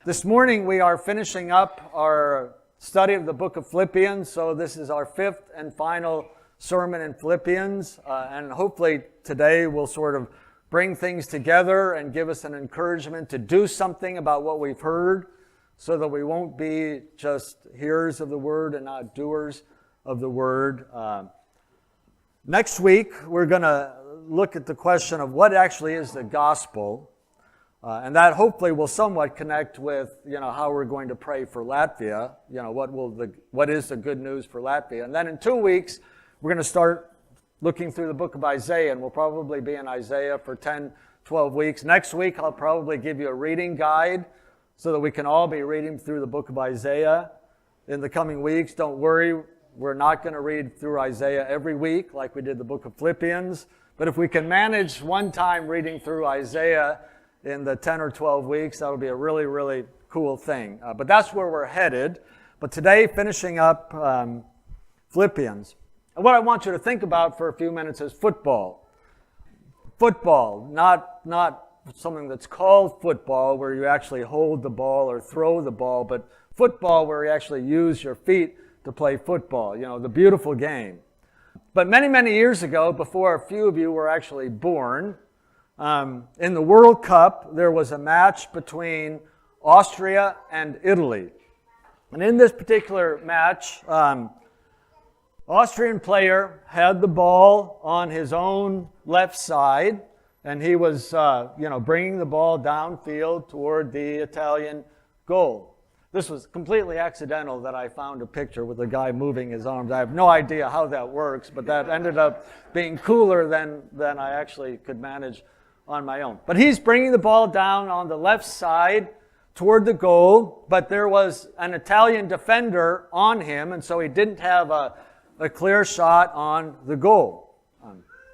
This morning we are finishing up our study of the book of Philippians, so this is our fifth and final sermon in Philippians, and hopefully today will sort of bring things together and give us an encouragement to do something about what we've heard so that we won't be just hearers of the word and not doers of the word. Next week we're going to look at the question of what actually is the gospel. And that hopefully will somewhat connect with, how we're going to pray for Latvia. What is the good news for Latvia? And then in 2 weeks, we're going to start looking through the book of Isaiah, and we'll probably be in Isaiah for 10, 12 weeks. Next week, I'll probably give you a reading guide so that we can all be reading through the book of Isaiah in the coming weeks. Don't worry, we're not going to read through Isaiah every week like we did the book of Philippians. But if we can manage one time reading through Isaiah in the 10 or 12 weeks, that'll be a really, really cool thing. But that's where we're headed. But today, finishing up Philippians. And what I want you to think about for a few minutes is football. Football, not something that's called football, where you actually hold the ball or throw the ball, but football where you actually use your feet to play football, the beautiful game. But many, many years ago, before a few of you were actually born, in the World Cup, there was a match between Austria and Italy. And in this particular match, Austrian player had the ball on his own left side, and he was, bringing the ball downfield toward the Italian goal. This was completely accidental that I found a picture with a guy moving his arms. I have no idea how that works, but that ended up being cooler than I actually could manage on my own. But he's bringing the ball down on the left side toward the goal, but there was an Italian defender on him, and so he didn't have a clear shot on the goal.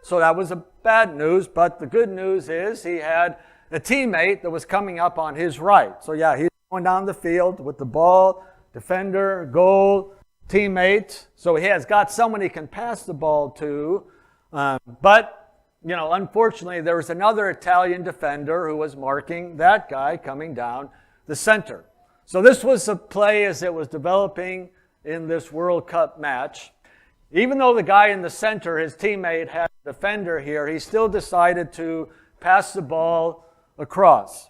So that was a bad news, but the good news is he had a teammate that was coming up on his right. So he's going down the field with the ball, defender, goal, teammate. So he has got someone he can pass the ball to, but unfortunately, there was another Italian defender who was marking that guy coming down the center. So this was a play as it was developing in this World Cup match. Even though the guy in the center, his teammate, had a defender here, he still decided to pass the ball across.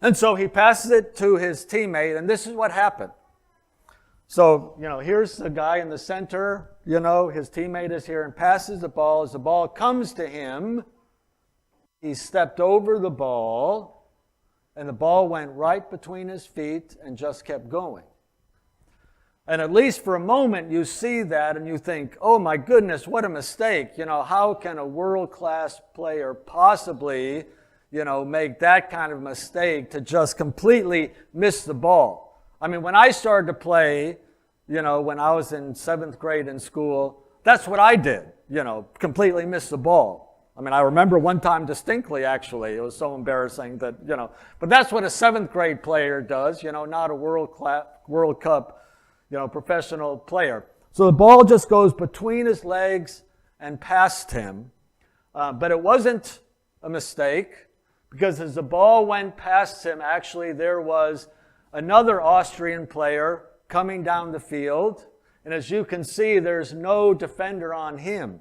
And so he passes it to his teammate, and this is what happened. So, here's the guy in the center, his teammate is here and passes the ball. As the ball comes to him, he stepped over the ball, and the ball went right between his feet and just kept going. And at least for a moment, you see that and you think, oh my goodness, what a mistake. How can a world-class player possibly, make that kind of mistake to just completely miss the ball? I mean, when I started to play, when I was in 7th grade in school, that's what I did, completely miss the ball. I mean, I remember one time distinctly, actually. It was so embarrassing that, but that's what a 7th grade player does, not a World Cup, professional player. So the ball just goes between his legs and past him. But it wasn't a mistake, because as the ball went past him, actually there was another Austrian player coming down the field, and as you can see, there's no defender on him.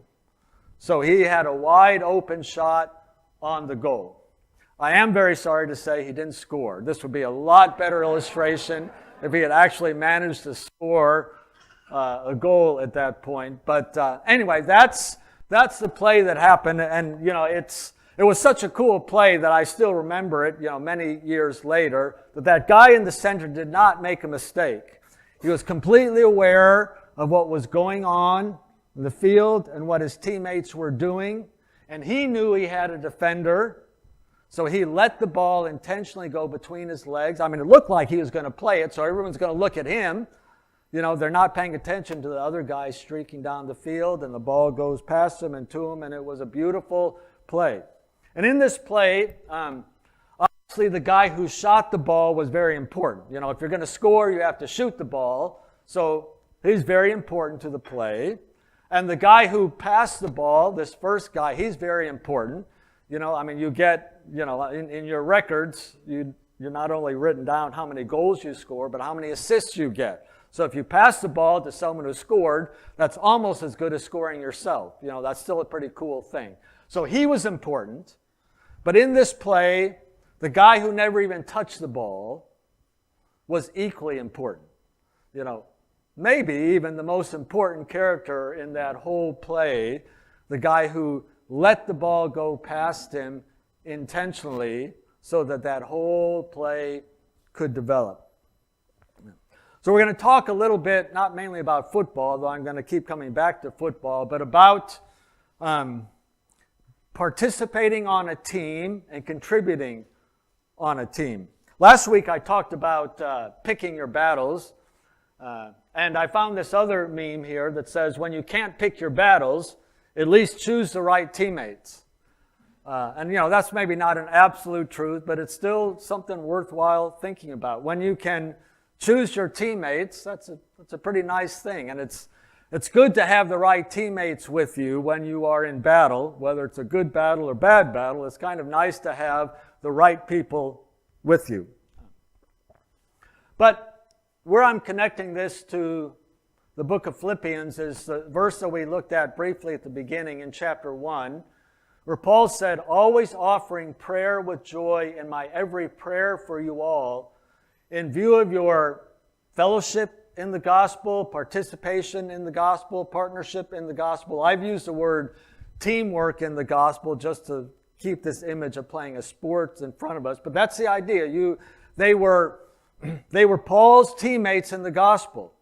So he had a wide open shot on the goal. I am very sorry to say he didn't score. This would be a lot better illustration if he had actually managed to score a goal at that point. But anyway, that's the play that happened, and it was such a cool play that I still remember it, many years later, that guy in the center did not make a mistake. He was completely aware of what was going on in the field and what his teammates were doing, and he knew he had a defender, so he let the ball intentionally go between his legs. I mean, it looked like he was going to play it, so everyone's going to look at him. They're not paying attention to the other guy streaking down the field, and the ball goes past him and to him, and it was a beautiful play. And in this play, obviously the guy who shot the ball was very important. If you're going to score, you have to shoot the ball. So he's very important to the play. And the guy who passed the ball, this first guy, he's very important. You get, in your records, you you're not only written down how many goals you score, but how many assists you get. So if you pass the ball to someone who scored, that's almost as good as scoring yourself. That's still a pretty cool thing. So he was important. But in this play, the guy who never even touched the ball was equally important. Maybe even the most important character in that whole play, the guy who let the ball go past him intentionally so that whole play could develop. So we're going to talk a little bit, not mainly about football, though I'm going to keep coming back to football, but about participating on a team and contributing on a team. Last week I talked about picking your battles, and I found this other meme here that says, when you can't pick your battles, at least choose the right teammates. And that's maybe not an absolute truth, but it's still something worthwhile thinking about. When you can choose your teammates, that's a pretty nice thing. And it's good to have the right teammates with you when you are in battle, whether it's a good battle or bad battle. It's kind of nice to have the right people with you. But where I'm connecting this to the book of Philippians is the verse that we looked at briefly at the beginning in chapter 1, where Paul said, always offering prayer with joy in my every prayer for you all, in view of your fellowship in the gospel, participation in the gospel, partnership in the gospel. I've used the word teamwork in the gospel just to keep this image of playing a sport in front of us. But that's the idea. They were Paul's teammates in the gospel.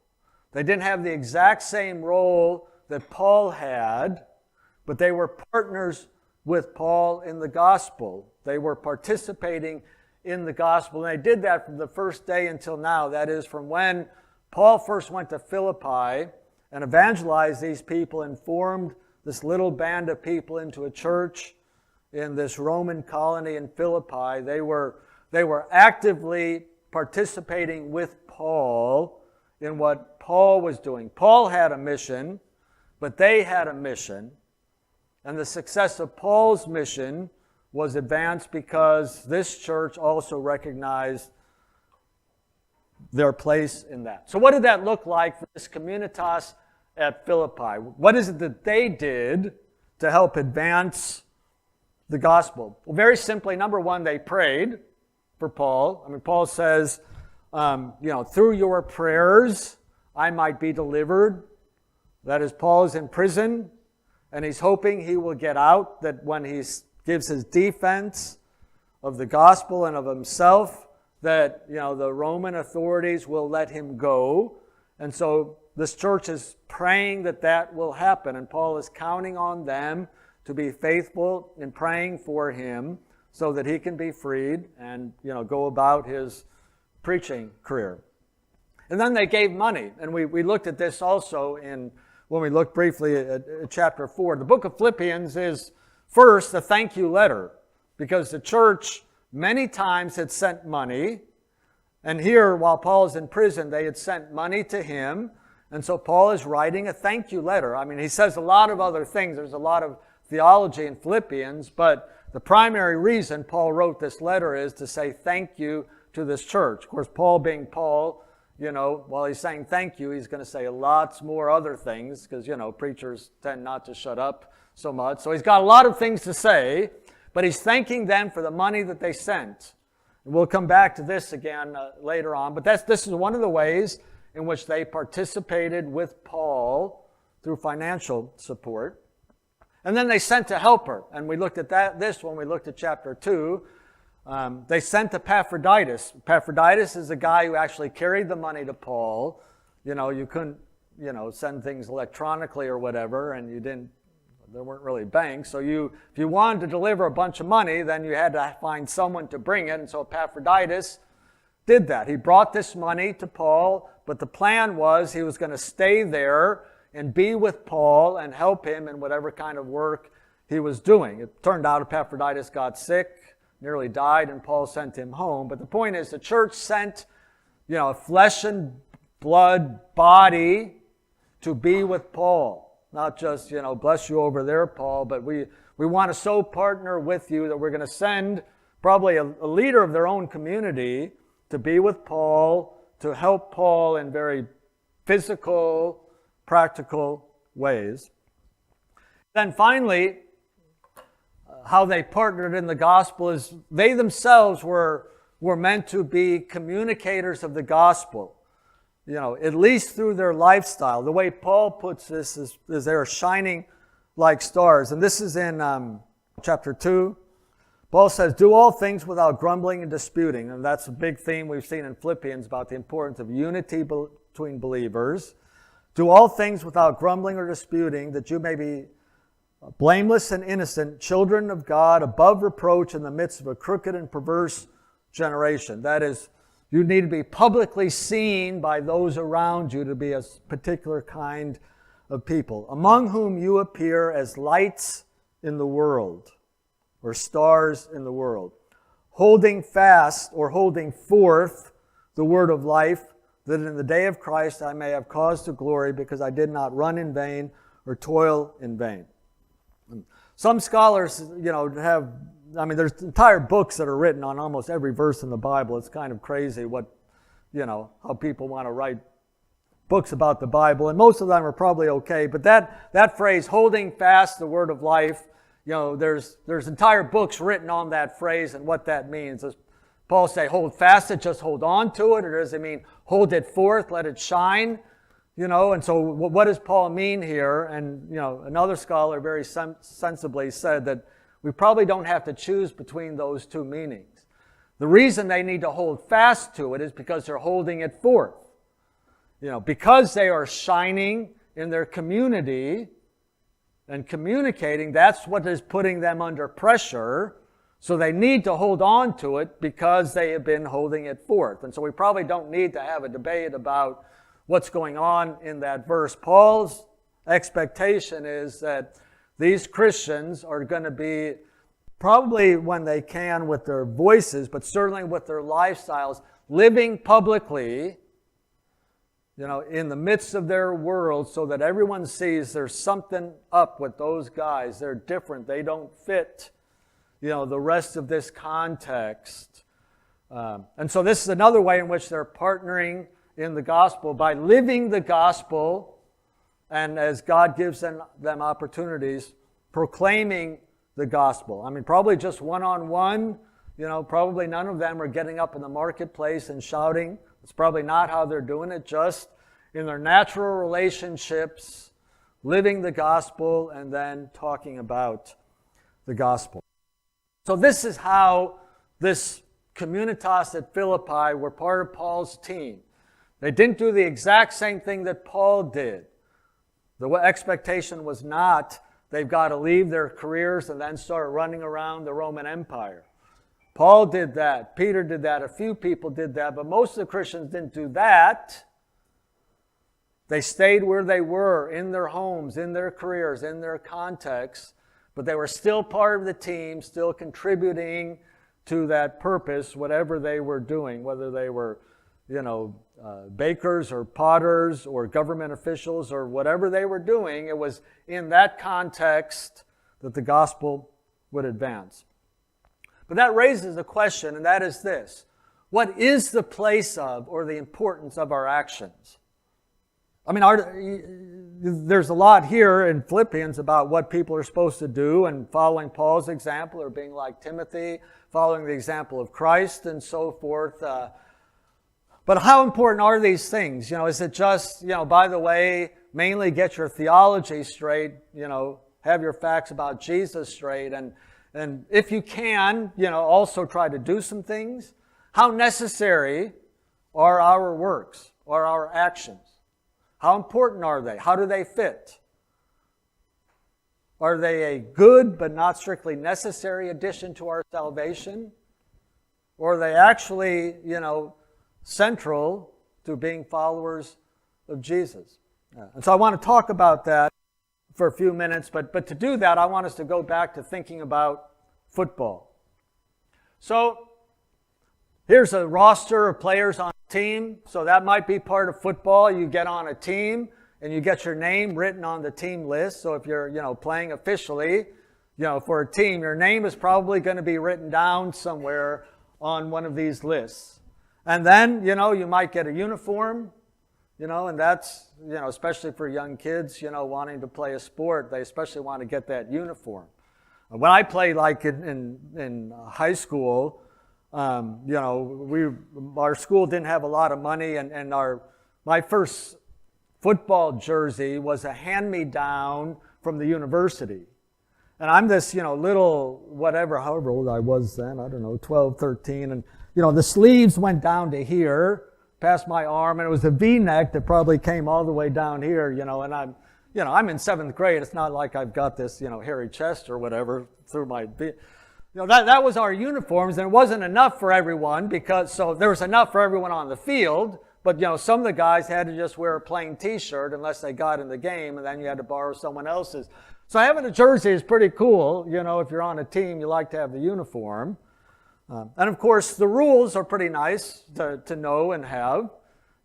They didn't have the exact same role that Paul had, but they were partners with Paul in the gospel. They were participating in the gospel, and they did that from the first day until now. That is, from when Paul first went to Philippi and evangelized these people and formed this little band of people into a church in this Roman colony in Philippi. They were actively participating with Paul in what Paul was doing. Paul had a mission, but they had a mission. And the success of Paul's mission was advanced because this church also recognized their place in that. So what did that look like for this communitas at Philippi? What is it that they did to help advance the gospel? Well, very simply, number one, they prayed for Paul. Paul says, through your prayers, I might be delivered. That is, Paul is in prison, and he's hoping he will get out, that when he gives his defense of the gospel and of himself, that, the Roman authorities will let him go. And so this church is praying that will happen, and Paul is counting on them to be faithful in praying for him so that he can be freed and, go about his preaching career. And then they gave money, and we looked at this also when we looked briefly at chapter 4. The book of Philippians is first a thank you letter, because the church many times had sent money, and here, while Paul is in prison, they had sent money to him, and so Paul is writing a thank you letter. He says a lot of other things. There's a lot of theology in Philippians, but the primary reason Paul wrote this letter is to say thank you to this church. Of course, Paul being Paul, while he's saying thank you, he's going to say lots more other things because, preachers tend not to shut up so much. So he's got a lot of things to say, but he's thanking them for the money that they sent. And we'll come back to this again later on, but this is one of the ways in which they participated with Paul through financial support. And then they sent a helper, and we looked at this when we looked at chapter 2. They sent Epaphroditus. Epaphroditus is the guy who actually carried the money to Paul. You couldn't, send things electronically or whatever, and there weren't really banks. So if you wanted to deliver a bunch of money, then you had to find someone to bring it. And so Epaphroditus did that. He brought this money to Paul, but the plan was he was going to stay there and be with Paul and help him in whatever kind of work he was doing. It turned out Epaphroditus got sick, nearly died, and Paul sent him home. But the point is, the church sent, a flesh and blood body to be with Paul. Not just, bless you over there, Paul, but we want to so partner with you that we're going to send probably a leader of their own community, to be with Paul, to help Paul in very physical, practical ways. Then finally, how they partnered in the gospel is they themselves were meant to be communicators of the gospel, at least through their lifestyle. The way Paul puts this is they are shining like stars. And this is in chapter 2. Paul says, do all things without grumbling and disputing. And that's a big theme we've seen in Philippians about the importance of unity between believers. Do all things without grumbling or disputing, that you may be blameless and innocent, children of God, above reproach in the midst of a crooked and perverse generation. That is, you need to be publicly seen by those around you to be a particular kind of people, among whom you appear as lights in the world, or stars in the world, holding fast or holding forth the word of life, that in the day of Christ I may have cause to glory, because I did not run in vain or toil in vain. Some scholars, there's entire books that are written on almost every verse in the Bible. It's kind of crazy how people want to write books about the Bible, and most of them are probably okay. But that phrase, holding fast the word of life, there's entire books written on that phrase and what that means. Does Paul say hold fast it, just hold on to it, or does it mean hold it forth, let it shine? And so what does Paul mean here? And, another scholar very sensibly said that we probably don't have to choose between those two meanings. The reason they need to hold fast to it is because they're holding it forth. Because they are shining in their community and communicating, that's what is putting them under pressure. So they need to hold on to it because they have been holding it forth. And so we probably don't need to have a debate about what's going on in that verse. Paul's expectation is that these Christians are going to be, probably when they can with their voices, but certainly with their lifestyles, living publicly, in the midst of their world, so that everyone sees there's something up with those guys. They're different. They don't fit, the rest of this context. And so this is another way in which they're partnering in the gospel by living the gospel, and as God gives them opportunities, proclaiming the gospel. Probably just one-on-one, probably none of them are getting up in the marketplace and shouting. It's probably not how they're doing it, just in their natural relationships, living the gospel and then talking about the gospel. So this is how this communitas at Philippi were part of Paul's team. They didn't do the exact same thing that Paul did. The expectation was not they've got to leave their careers and then start running around the Roman Empire. Paul did that. Peter did that. A few people did that. But most of the Christians didn't do that. They stayed where they were, in their homes, in their careers, in their contexts. But they were still part of the team, still contributing to that purpose, whatever they were doing, whether they were, bakers or potters or government officials or whatever they were doing. It was in that context that the gospel would advance. But that raises a question, and that is this: what is the place of or the importance of our actions? There's a lot here in Philippians about what people are supposed to do, and following Paul's example, or being like Timothy, following the example of Christ, and so forth. But how important are these things? Is it just, by the way, mainly get your theology straight, have your facts about Jesus straight, and if you can, also try to do some things? How necessary are our works, are our actions? How important are they? How do they fit? Are they a good but not strictly necessary addition to our salvation? Or are they actually, central to being followers of Jesus? And so I want to talk about that for a few minutes, but to do that, I want us to go back to thinking about football. So here's a roster of players on a team. So that might be part of football. You get on a team and you get your name written on the team list. So if you're, playing officially, for a team, your name is probably going to be written down somewhere on one of these lists. And then, you might get a uniform, and that's, especially for young kids, wanting to play a sport, they especially want to get that uniform. When I played like in high school, our school didn't have a lot of money, and my first football jersey was a hand-me-down from the university. And I'm this, little, however old I was then, I don't know, 12, 13. And, the sleeves went down to here, past my arm, and it was a V-neck that probably came all the way down here, and I'm in 7th grade. It's not like I've got this, hairy chest or whatever through my, that was our uniforms, and it wasn't enough for everyone so there was enough for everyone on the field, but, some of the guys had to just wear a plain T-shirt unless they got in the game, and then you had to borrow someone else's. So having a jersey is pretty cool. If you're on a team, you like to have the uniform. And of course, the rules are pretty nice to know and have.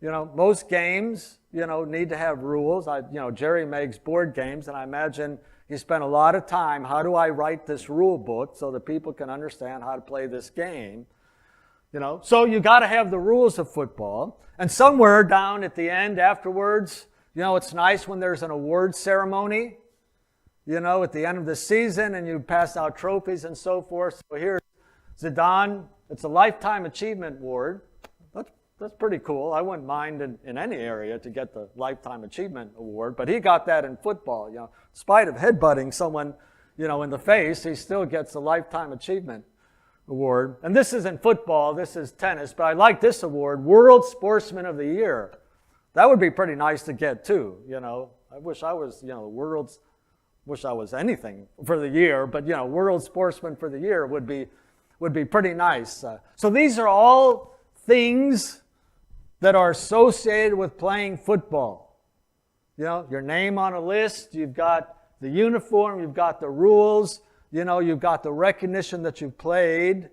Most games, need to have rules. Jerry makes board games, and I imagine he spent a lot of time, how do I write this rule book so that people can understand how to play this game? So you got to have the rules of football. And somewhere down at the end afterwards, it's nice when there's an award ceremony, at the end of the season, and you pass out trophies and so forth. So here's Zidane. It's a Lifetime Achievement Award. That's pretty cool. I wouldn't mind in any area to get the Lifetime Achievement Award, but he got that in football. In spite of headbutting someone, in the face, he still gets the Lifetime Achievement Award. And this isn't football, this is tennis, but I like this award, World Sportsman of the Year. That would be pretty nice to get too, I wish I was, wish I was anything for the year, but World Sportsman for the Year would be pretty nice. So these are all things that are associated with playing football. Your name on a list, you've got the uniform, you've got the rules, you've got the recognition that you've played.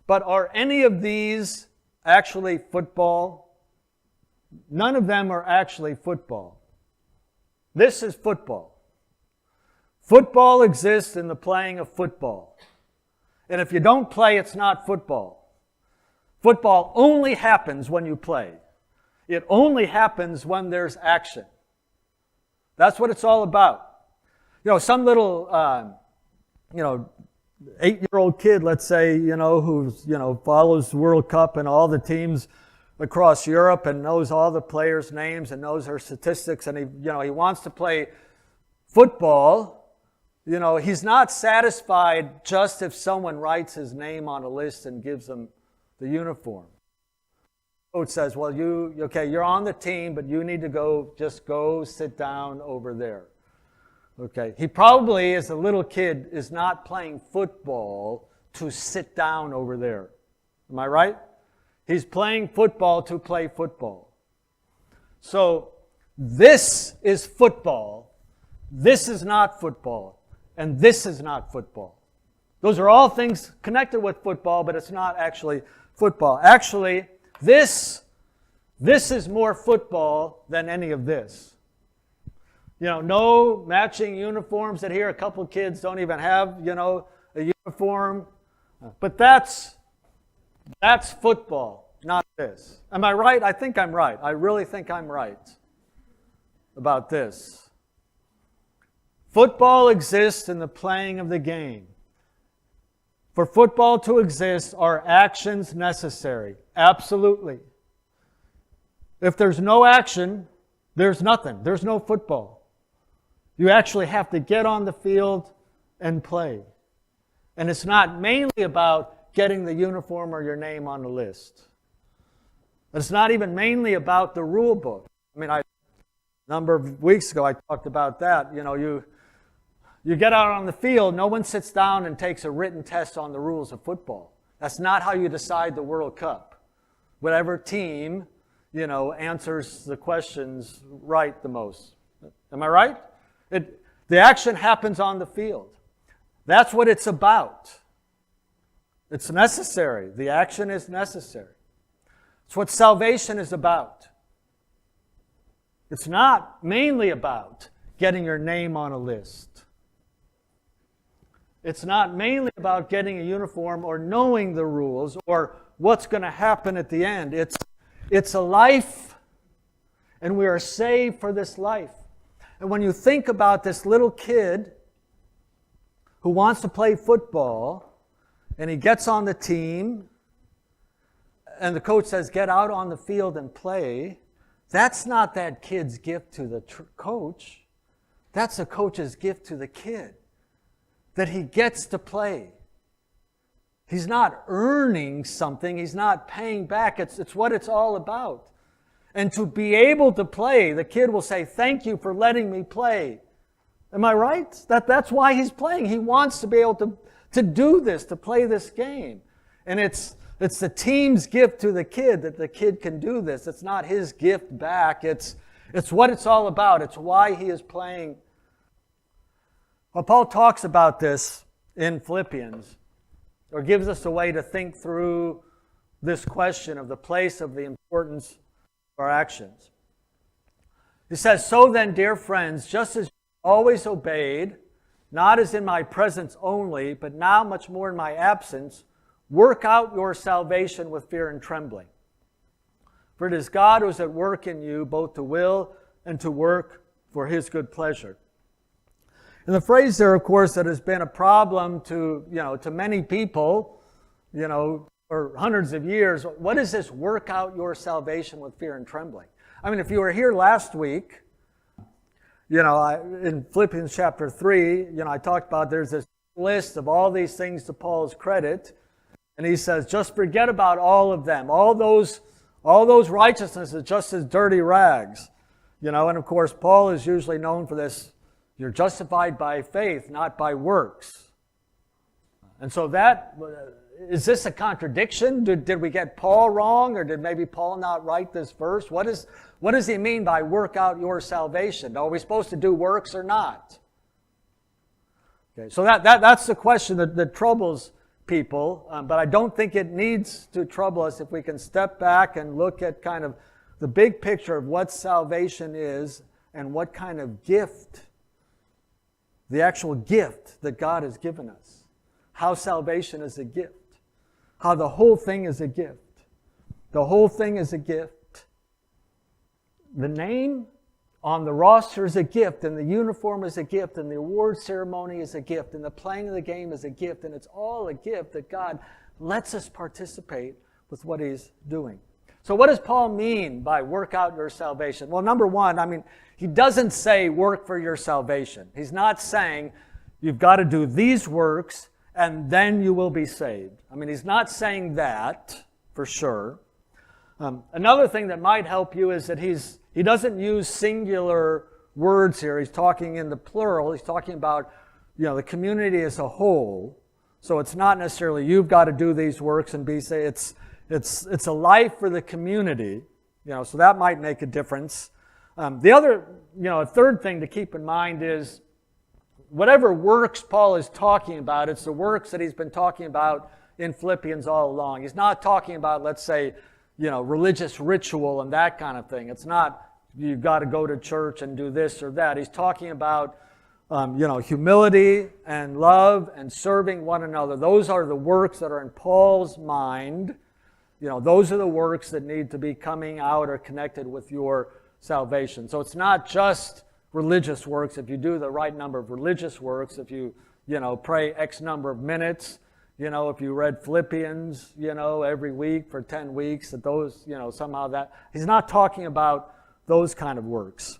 But are any of these actually football? None of them are actually football. This is football. Football exists in the playing of football. And if you don't play, it's not football. Football only happens when you play. It only happens when there's action. That's what it's all about. Some little, 8-year-old kid, let's say, who's, follows the World Cup and all the teams across Europe and knows all the players' names and knows their statistics, and he wants to play football. He's not satisfied just if someone writes his name on a list and gives him the uniform. Coach says, well, you're on the team, but you need to just go sit down over there. Okay, he probably, as a little kid, is not playing football to sit down over there. Am I right? He's playing football to play football. So this is football. This is not football. And this is not football. Those are all things connected with football, but it's not actually football. Actually, this is more football than any of this. No matching uniforms that here. A couple kids don't even have, a uniform. But that's football, not this. Am I right? I think I'm right. I really think I'm right about this. Football exists in the playing of the game. For football to exist, are actions necessary? Absolutely. If there's no action, there's nothing. There's no football. You actually have to get on the field and play. And it's not mainly about getting the uniform or your name on the list. It's not even mainly about the rule book. A number of weeks ago I talked about that. You get out on the field, no one sits down and takes a written test on the rules of football. That's not how you decide the World Cup. Whatever team, answers the questions right the most. Am I right? The action happens on the field. That's what it's about. It's necessary. The action is necessary. It's what salvation is about. It's not mainly about getting your name on a list. It's not mainly about getting a uniform or knowing the rules or what's going to happen at the end. It's a life, and we are saved for this life. And when you think about this little kid who wants to play football, and he gets on the team, and the coach says, get out on the field and play, that's not that kid's gift to the coach. That's the coach's gift to the kid, that he gets to play. He's not earning something. He's not paying back. It's what it's all about. And to be able to play, the kid will say, thank you for letting me play. Am I right? That's why he's playing. He wants to be able to do this, to play this game. And it's the team's gift to the kid that the kid can do this. It's not his gift back. It's what it's all about. It's why he is playing. Well, Paul talks about this in Philippians, or gives us a way to think through this question of the place of the importance of our actions. He says, so then, dear friends, just as you always obeyed, not as in my presence only, but now much more in my absence, work out your salvation with fear and trembling. For it is God who is at work in you, both to will and to work for his good pleasure. And the phrase there, of course, that has been a problem to many people, for hundreds of years. What is this work out your salvation with fear and trembling? I mean, if you were here last week, in Philippians chapter 3, I talked about there's this list of all these things to Paul's credit. And he says, just forget about all of them. All those righteousnesses, just as dirty rags. And of course, Paul is usually known for this. You're justified by faith, not by works. And so is this a contradiction? Did we get Paul wrong, or did maybe Paul not write this verse? What does he mean by work out your salvation? Are we supposed to do works or not? Okay, so that's the question that troubles people, but I don't think it needs to trouble us if we can step back and look at kind of the big picture of what salvation is and what kind of gift, the actual gift that God has given us. How salvation is a gift. How the whole thing is a gift. The whole thing is a gift. The name on the roster is a gift, and the uniform is a gift, and the award ceremony is a gift, and the playing of the game is a gift, and it's all a gift that God lets us participate with what he's doing. So what does Paul mean by work out your salvation? Well, number one, he doesn't say work for your salvation. He's not saying you've got to do these works and then you will be saved. He's not saying that for sure. Another thing that might help you is that he doesn't use singular words here. He's talking in the plural. He's talking about the community as a whole. So it's not necessarily you've got to do these works and be saved. It's a life for the community, so that might make a difference. The other, a third thing to keep in mind is whatever works Paul is talking about, it's the works that he's been talking about in Philippians all along. He's not talking about, let's say, religious ritual and that kind of thing. It's not you've got to go to church and do this or that. He's talking about, humility and love and serving one another. Those are the works that are in Paul's mind. Those are the works that need to be coming out or connected with your salvation. So it's not just religious works. If you do the right number of religious works, if you, pray X number of minutes, if you read Philippians, every week for 10 weeks, that those, somehow that, he's not talking about those kind of works.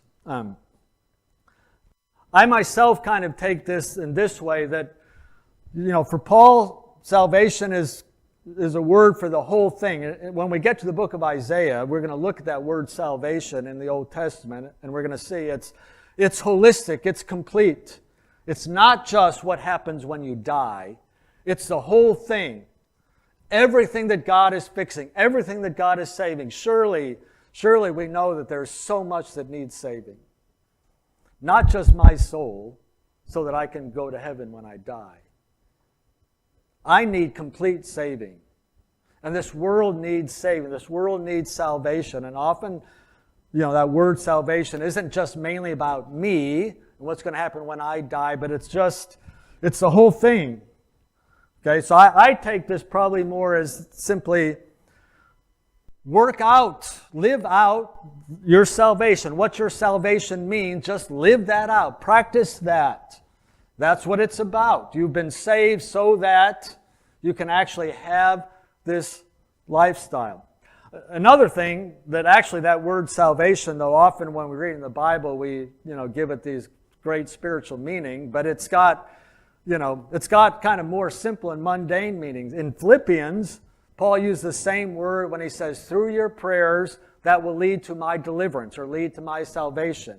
I myself kind of take this in this way that, for Paul, salvation is a word for the whole thing. When we get to the book of Isaiah, we're going to look at that word salvation in the Old Testament, and we're going to see it's holistic, it's complete. It's not just what happens when you die. It's the whole thing. Everything that God is fixing, everything that God is saving. Surely we know that there's so much that needs saving. Not just my soul, so that I can go to heaven when I die. I need complete saving. And this world needs saving. This world needs salvation. And often, that word salvation isn't just mainly about me and what's going to happen when I die, but it's just, It's the whole thing. Okay, so I take this probably more as simply work out, live out your salvation. What your salvation means, just live that out. Practice that. That's what it's about. You've been saved so that you can actually have this lifestyle. Another thing that actually that word salvation, though often when we read in the Bible, we give it these great spiritual meaning, but it's got kind of more simple and mundane meanings. In Philippians, Paul used the same word when he says, through your prayers, that will lead to my deliverance or lead to my salvation.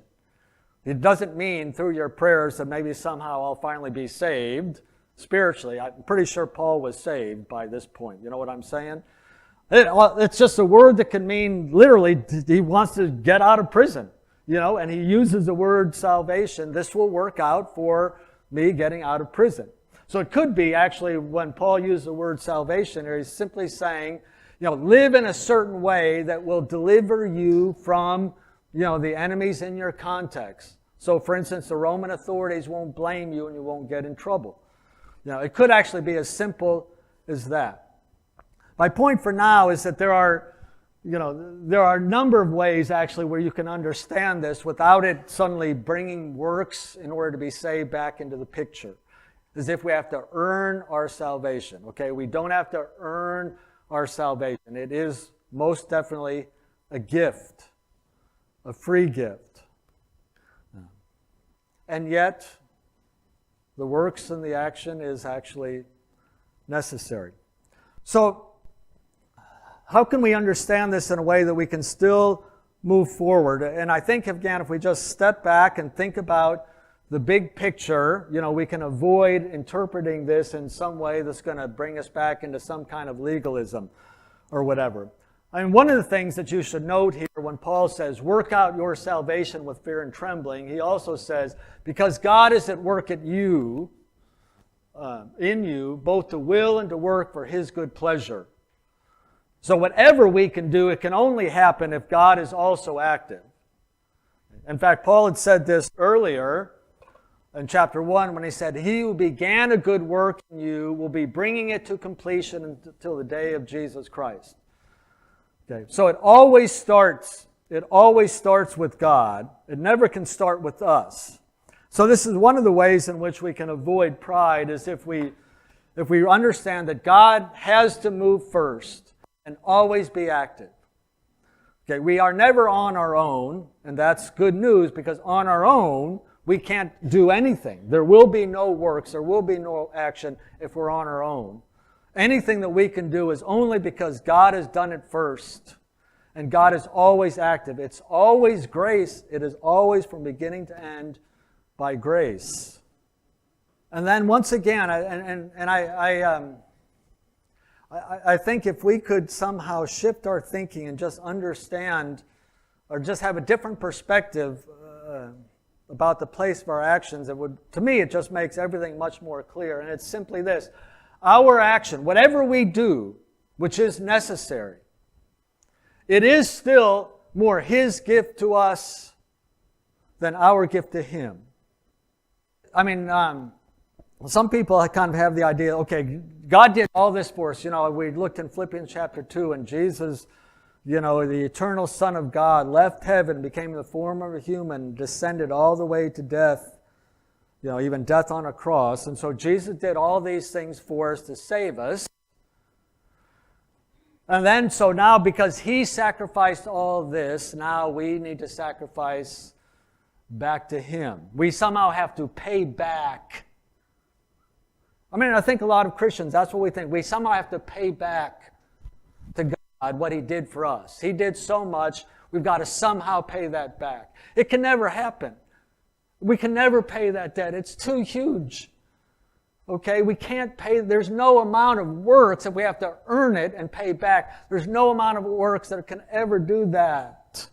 It doesn't mean through your prayers that maybe somehow I'll finally be saved spiritually. I'm pretty sure Paul was saved by this point. You know what I'm saying? It's just a word that can mean literally he wants to get out of prison, and he uses the word salvation. This will work out for me getting out of prison. So it could be actually when Paul used the word salvation, he's simply saying, live in a certain way that will deliver you from, the enemies in your context. So for instance, the Roman authorities won't blame you and you won't get in trouble. It could actually be as simple as that. My point for now is that there are a number of ways actually where you can understand this without it suddenly bringing works in order to be saved back into the picture. As if we have to earn our salvation. Okay, we don't have to earn our salvation. It is most definitely a gift, a free gift. And yet, the works and the action is actually necessary. So, how can we understand this in a way that we can still move forward? And I think, again, if we just step back and think about the big picture, we can avoid interpreting this in some way that's going to bring us back into some kind of legalism or whatever. I mean, one of the things that you should note here when Paul says, work out your salvation with fear and trembling, he also says, because God is at work at you, in you, both to will and to work for his good pleasure. So whatever we can do, it can only happen if God is also active. In fact, Paul had said this earlier in chapter 1 when he said, he who began a good work in you will be bringing it to completion until the day of Jesus Christ. Okay, so it always starts with God. It never can start with us. So this is one of the ways in which we can avoid pride, is if we understand that God has to move first and always be active. Okay, we are never on our own, and that's good news, because on our own, we can't do anything. There will be no works, there will be no action if we're on our own. Anything that we can do is only because God has done it first. And God is always active. It's always grace. It is always from beginning to end by grace. And then once again, I think if we could somehow shift our thinking and just understand or just have a different perspective about the place of our actions, to me, it just makes everything much more clear. And it's simply this: our action, whatever we do, which is necessary, it is still more His gift to us than our gift to Him. I mean, some people kind of have the idea, okay, God did all this for us. We looked in Philippians chapter 2, and Jesus, the eternal Son of God, left heaven, became the form of a human, descended all the way to death, even death on a cross. And so Jesus did all these things for us to save us. And then, so now because He sacrificed all this, now we need to sacrifice back to Him. We somehow have to pay back. I mean, I think a lot of Christians, that's what we think. We somehow have to pay back to God what He did for us. He did so much, we've got to somehow pay that back. It can never happen. We can never pay that debt. It's too huge. Okay, we can't pay. There's no amount of works if we have to earn it and pay back. There's no amount of works that can ever do that.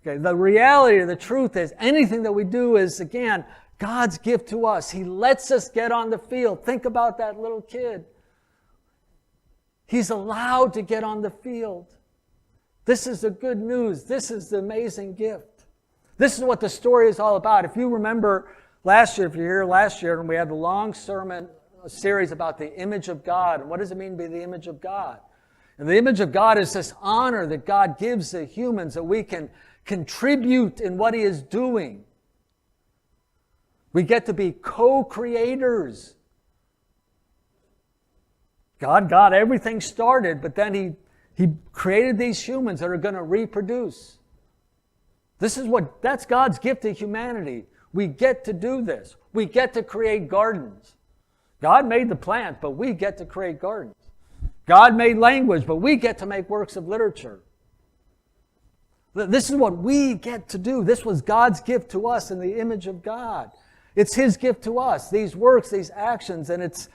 Okay, the reality, the truth is, anything that we do is, again, God's gift to us. He lets us get on the field. Think about that little kid. He's allowed to get on the field. This is the good news. This is the amazing gift. This is what the story is all about. If you remember Last year, if you're here last year, and we had the long sermon series about the image of God. And what does it mean to be the image of God? And the image of God is this honor that God gives to humans, that we can contribute in what He is doing. We get to be co-creators. God got everything started, but then He created these humans that are going to reproduce. That's God's gift to humanity. We get to do this. We get to create gardens. God made the plant, but we get to create gardens. God made language, but we get to make works of literature. This is what we get to do. This was God's gift to us in the image of God. It's His gift to us, these works, these actions, and it's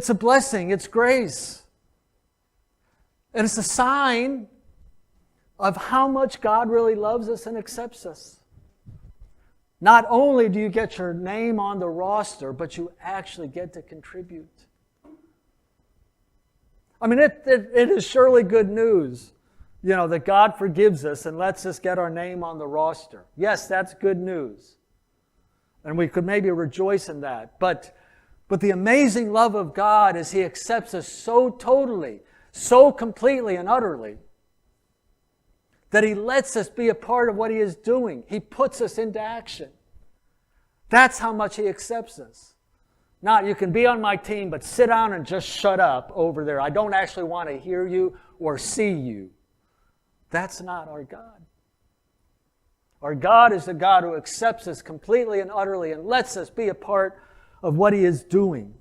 a blessing, it's grace. And it's a sign of how much God really loves us and accepts us. Not only do you get your name on the roster, but you actually get to contribute. I mean, it is surely good news, that God forgives us and lets us get our name on the roster. Yes, that's good news. And we could maybe rejoice in that. But the amazing love of God is He accepts us so totally, so completely and utterly, that He lets us be a part of what He is doing. He puts us into action. That's how much He accepts us. Not, you can be on my team, but sit down and just shut up over there. I don't actually want to hear you or see you. That's not our God. Our God is a God who accepts us completely and utterly and lets us be a part of what He is doing.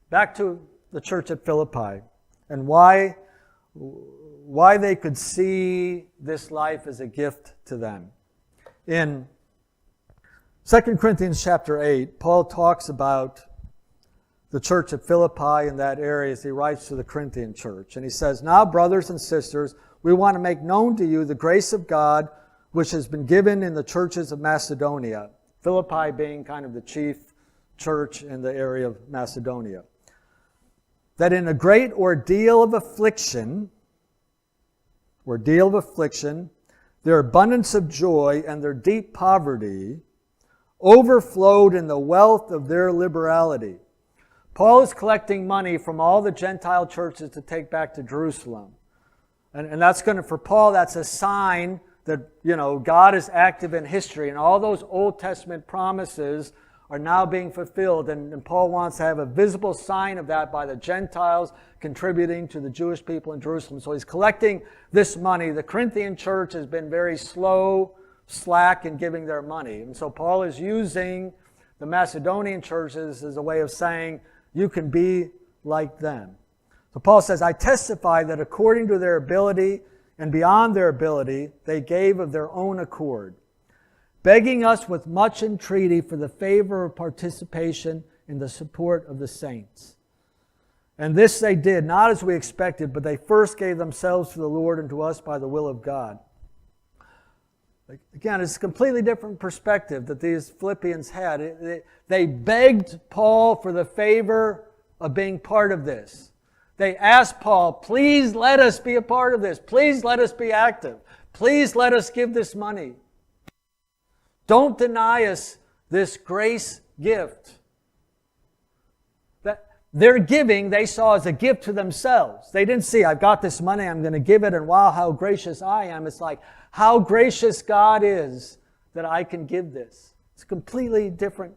Back to the church at Philippi and why they could see this life as a gift to them. In 2 Corinthians chapter 8, Paul talks about the church at Philippi in that area as he writes to the Corinthian church. And he says, "Now, brothers and sisters, we want to make known to you the grace of God which has been given in the churches of Macedonia." Philippi being kind of the chief church in the area of Macedonia. "That in a great ordeal of affliction, their abundance of joy and their deep poverty overflowed in the wealth of their liberality." Paul is collecting money from all the Gentile churches to take back to Jerusalem. And that's going to, for Paul, that's a sign that, God is active in history. And all those Old Testament promises are now being fulfilled. And Paul wants to have a visible sign of that by the Gentiles contributing to the Jewish people in Jerusalem. So he's collecting this money. The Corinthian church has been very slack in giving their money. And so Paul is using the Macedonian churches as a way of saying, you can be like them. So Paul says, "I testify that according to their ability and beyond their ability, they gave of their own accord, begging us with much entreaty for the favor of participation in the support of the saints. And this they did, not as we expected, but they first gave themselves to the Lord and to us by the will of God." Again, it's a completely different perspective that these Philippians had. They begged Paul for the favor of being part of this. They asked Paul, "Please let us be a part of this. Please let us be active. Please let us give this money. Don't deny us this grace gift." That their giving they saw as a gift to themselves. They didn't see, "I've got this money, I'm going to give it, and wow, how gracious I am." It's like, how gracious God is that I can give this. It's a completely different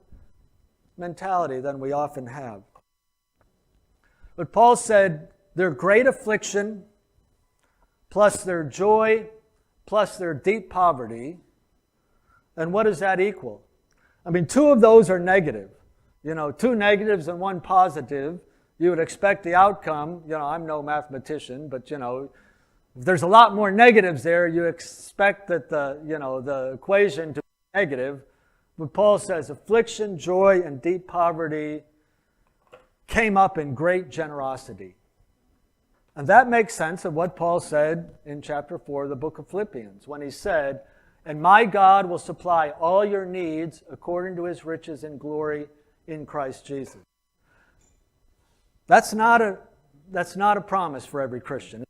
mentality than we often have. But Paul said their great affliction, plus their joy, plus their deep poverty, and what does that equal? I mean, two of those are negative. Two negatives and one positive. You would expect the outcome, I'm no mathematician, but if there's a lot more negatives there, you expect that the equation to be negative. But Paul says affliction, joy, and deep poverty came up in great generosity. And that makes sense of what Paul said in chapter 4 of the book of Philippians, when he said, "And my God will supply all your needs according to His riches in glory in Christ Jesus." That's not a promise for every Christian.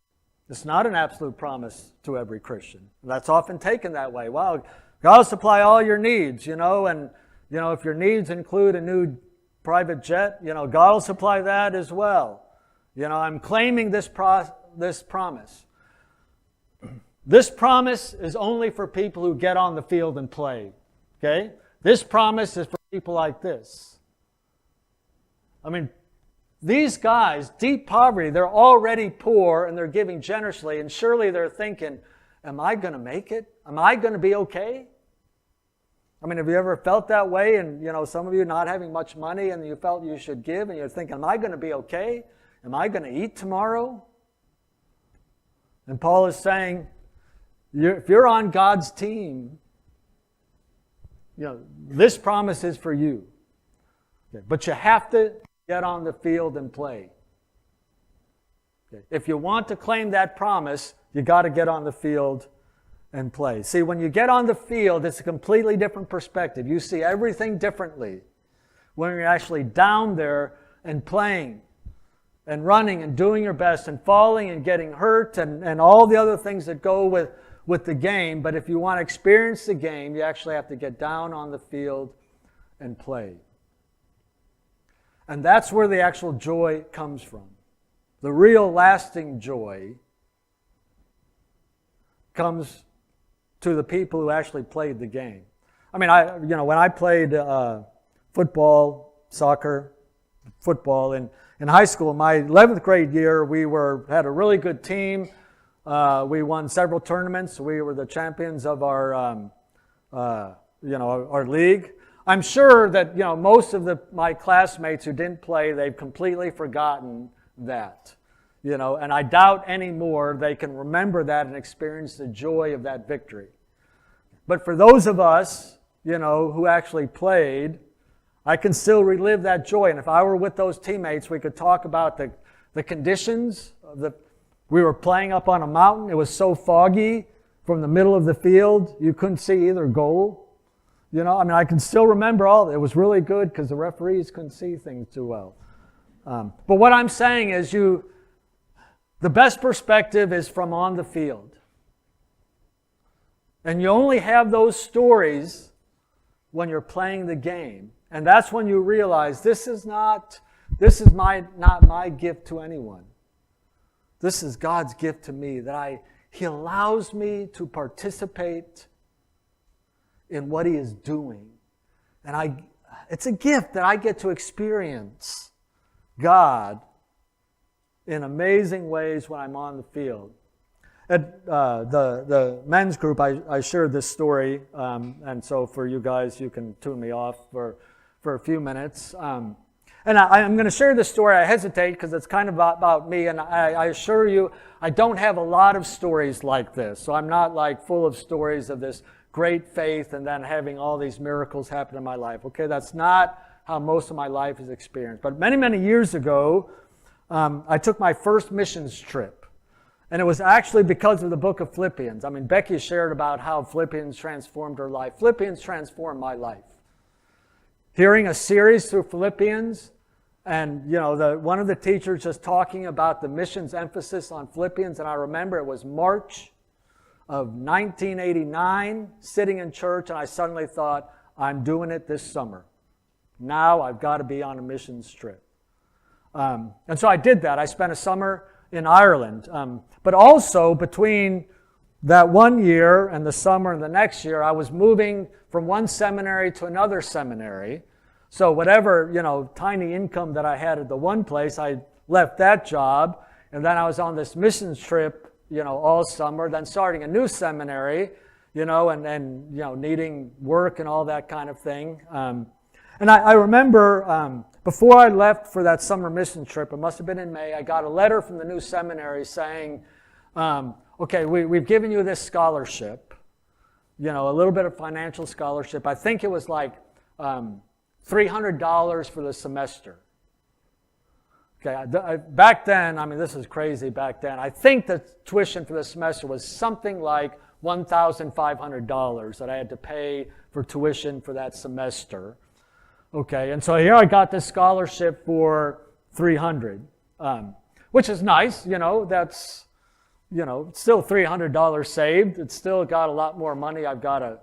It's not an absolute promise to every Christian. That's often taken that way. Wow, God will supply all your needs, and, if your needs include a new private jet, God will supply that as well. I'm claiming this promise. This promise is only for people who get on the field and play, okay? This promise is for people like this. I mean, these guys, deep poverty, they're already poor and they're giving generously, and surely they're thinking, am I going to make it? Am I going to be okay? I mean, have you ever felt that way? And, some of you not having much money and you felt you should give and you're thinking, am I going to be okay? Am I going to eat tomorrow? And Paul is saying, if you're on God's team, this promise is for you. Okay, but you have to get on the field and play. Okay, if you want to claim that promise, you got to get on the field and play. See, when you get on the field, it's a completely different perspective. You see everything differently when you're actually down there and playing and running and doing your best and falling and getting hurt and all the other things that go with the game. But if you want to experience the game, you actually have to get down on the field and play. And that's where the actual joy comes from. The real lasting joy comes to the people who actually played the game. I mean, when I played football, soccer, football in high school, my 11th grade year, we had a really good team. We won several tournaments. We were the champions of our league. I'm sure that most of my classmates who didn't play, they've completely forgotten that. And I doubt anymore they can remember that and experience the joy of that victory. But for those of us, who actually played, I can still relive that joy. And if I were with those teammates, we could talk about the conditions. We were playing up on a mountain. It was so foggy from the middle of the field, you couldn't see either goal. I can still remember all. It was really good because the referees couldn't see things too well. But what I'm saying is the best perspective is from on the field. And you only have those stories when you're playing the game. And that's when you realize this is not my gift to anyone. This is God's gift to me, that He allows me to participate in what He is doing. And it's a gift that I get to experience God in amazing ways when I'm on the field. At the men's group, I shared this story, and so for you guys, you can tune me off for a few minutes. And I'm going to share this story. I hesitate because it's kind of about me, and I assure you, I don't have a lot of stories like this. So I'm not like full of stories of this great faith and then having all these miracles happen in my life. Okay, that's not how most of my life is experienced. But many, many years ago, I took my first missions trip. And it was actually because of the book of Philippians. I mean, Becky shared about how Philippians transformed her life. Philippians transformed my life. Hearing a series through Philippians, and one of the teachers just talking about the missions emphasis on Philippians, and I remember it was March of 1989, sitting in church, and I suddenly thought, I'm doing it this summer. Now I've got to be on a missions trip. And so I did that. I spent a summer in Ireland. But also between that one year and the summer and the next year, I was moving from one seminary to another seminary. So whatever, tiny income that I had at the one place, I left that job. And then I was on this missions trip, all summer, then starting a new seminary, and needing work and all that kind of thing. And I remember before I left for that summer mission trip, it must have been in May, I got a letter from the new seminary saying, okay, we've given you this scholarship, a little bit of financial scholarship. I think it was like $300 for the semester. Okay, back then, this is crazy back then. I think the tuition for the semester was something like $1,500 that I had to pay for tuition for that semester. Okay, and so here I got this scholarship for $300, which is nice, that's it's still $300 saved. It's still got a lot more money I've got to,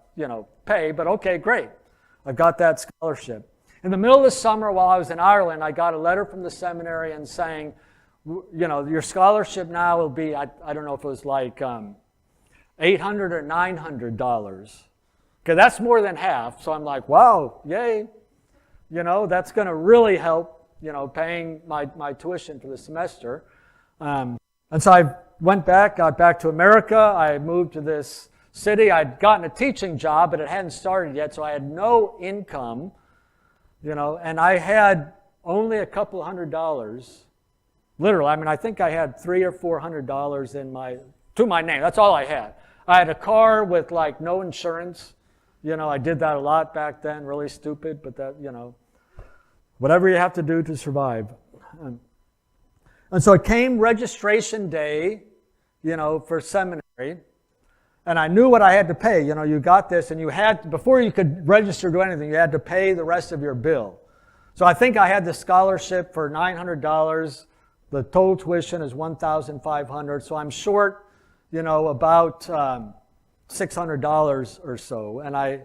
pay. But okay, great. I've got that scholarship. In the middle of the summer while I was in Ireland, I got a letter from the seminary and saying, your scholarship now will be, I don't know if it was like $800 or $900. Okay, that's more than half. So I'm like, wow, yay. That's going to really help, paying my tuition for the semester. And so I got back to America. I moved to this city. I'd gotten a teaching job, but it hadn't started yet, so I had no income, and I had only a couple $100. Literally, I think I had $300 or $400 to my name. That's all I had. I had a car with like no insurance. I did that a lot back then, really stupid, but that, whatever you have to do to survive. And so it came registration day, for seminary, and I knew what I had to pay. You got this, and you had, before you could register to anything, you had to pay the rest of your bill. So I think I had the scholarship for $900. The total tuition is $1,500, so I'm short, about $600 or so. And I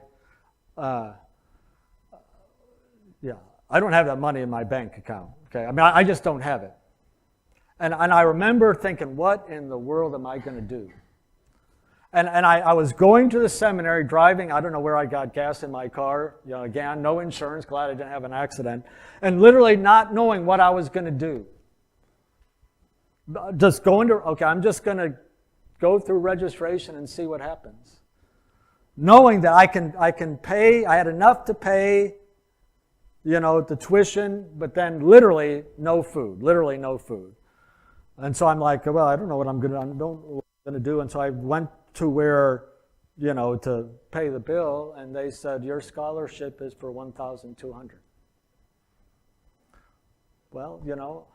don't have that money in my bank account. Okay, I just don't have it. And I remember thinking, what in the world am I going to do? And I was going to the seminary, driving. I don't know where I got gas in my car. Again, no insurance. Glad I didn't have an accident. And literally not knowing what I was going to do. Just I'm just going to go through registration and see what happens. Knowing that I can pay, I had enough to pay, the tuition, but then literally no food. And so I'm like, well, I don't know what I'm going to do. And so I went to where, to pay the bill, and they said, your scholarship is for $1,200. Well,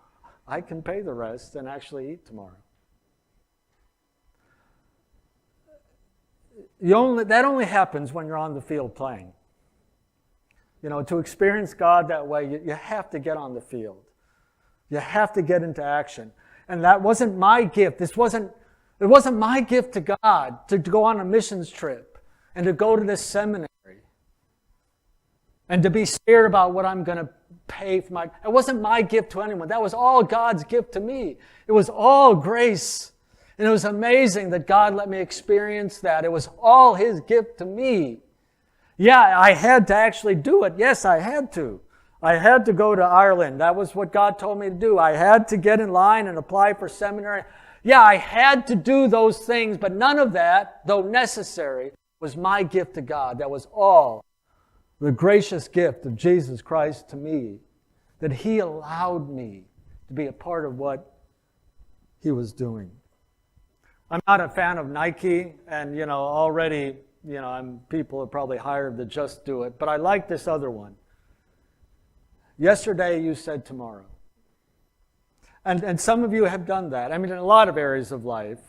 I can pay the rest and actually eat tomorrow. That only happens when you're on the field playing. To experience God that way, you have to get on the field. You have to get into action. And that wasn't my gift. It wasn't my gift to God to go on a missions trip and to go to this seminary and to be scared about what I'm going to pay for it wasn't my gift to anyone. That was all God's gift to me. It was all grace. And it was amazing that God let me experience that. It was all His gift to me. Yeah, I had to actually do it. Yes, I had to. I had to go to Ireland. That was what God told me to do. I had to get in line and apply for seminary. Yeah, I had to do those things, but none of that, though necessary, was my gift to God. That was all the gracious gift of Jesus Christ to me, that He allowed me to be a part of what He was doing. I'm not a fan of Nike, and already, people are probably hired to just do it, but I like this other one. Yesterday you said tomorrow. And some of you have done that. In a lot of areas of life.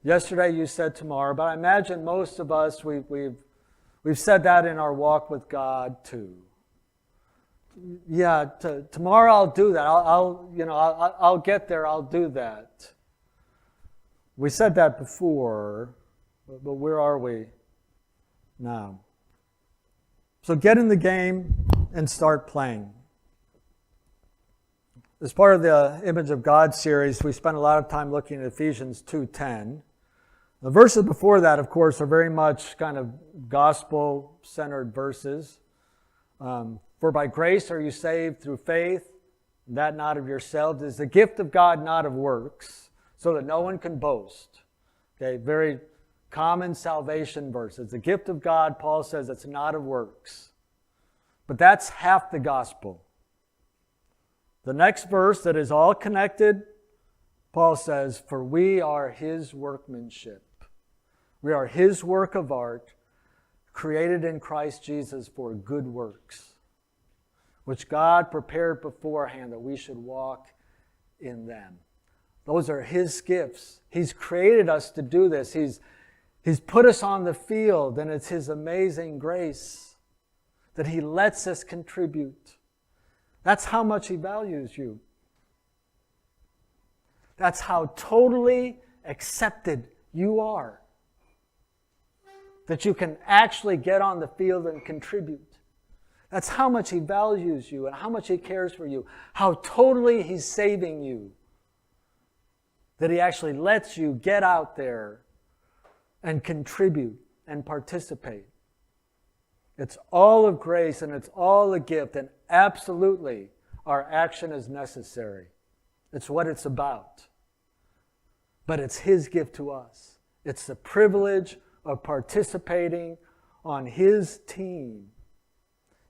Yesterday you said tomorrow, but I imagine most of us, we've said that in our walk with God too. Yeah, tomorrow I'll do that. I'll get there. I'll do that. We said that before, but where are we now? So get in the game and start playing. As part of the Image of God series, we spent a lot of time looking at Ephesians 2:10. The verses before that, of course, are very much kind of gospel-centered verses. For by grace are you saved through faith, that not of yourselves. It is the gift of God, not of works, so that no one can boast. Okay, very common salvation verses. The gift of God, Paul says, it's not of works. But that's half the gospel. The next verse that is all connected, Paul says, for we are His workmanship. We are His work of art, created in Christ Jesus for good works, which God prepared beforehand that we should walk in them. Those are His gifts. He's created us to do this. He's put us on the field, and it's His amazing grace that He lets us contribute. That's how much He values you. That's how totally accepted you are. That you can actually get on the field and contribute. That's how much he values you and how much he cares for you. How totally he's saving you. That he actually lets you get out there and contribute and participate. It's all of grace and it's all a gift, and absolutely our action is necessary. It's what it's about. But it's his gift to us. It's the privilege of participating on his team.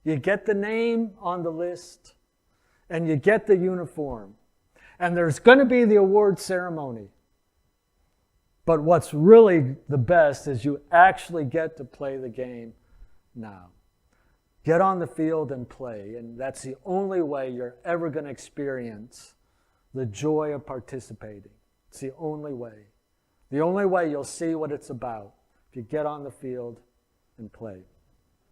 You get the name on the list, and you get the uniform. And there's going to be the award ceremony. But what's really the best is you actually get to play the game now. Get on the field and play, and that's the only way you're ever going to experience the joy of participating. It's the only way. The only way you'll see what it's about, if you get on the field and play.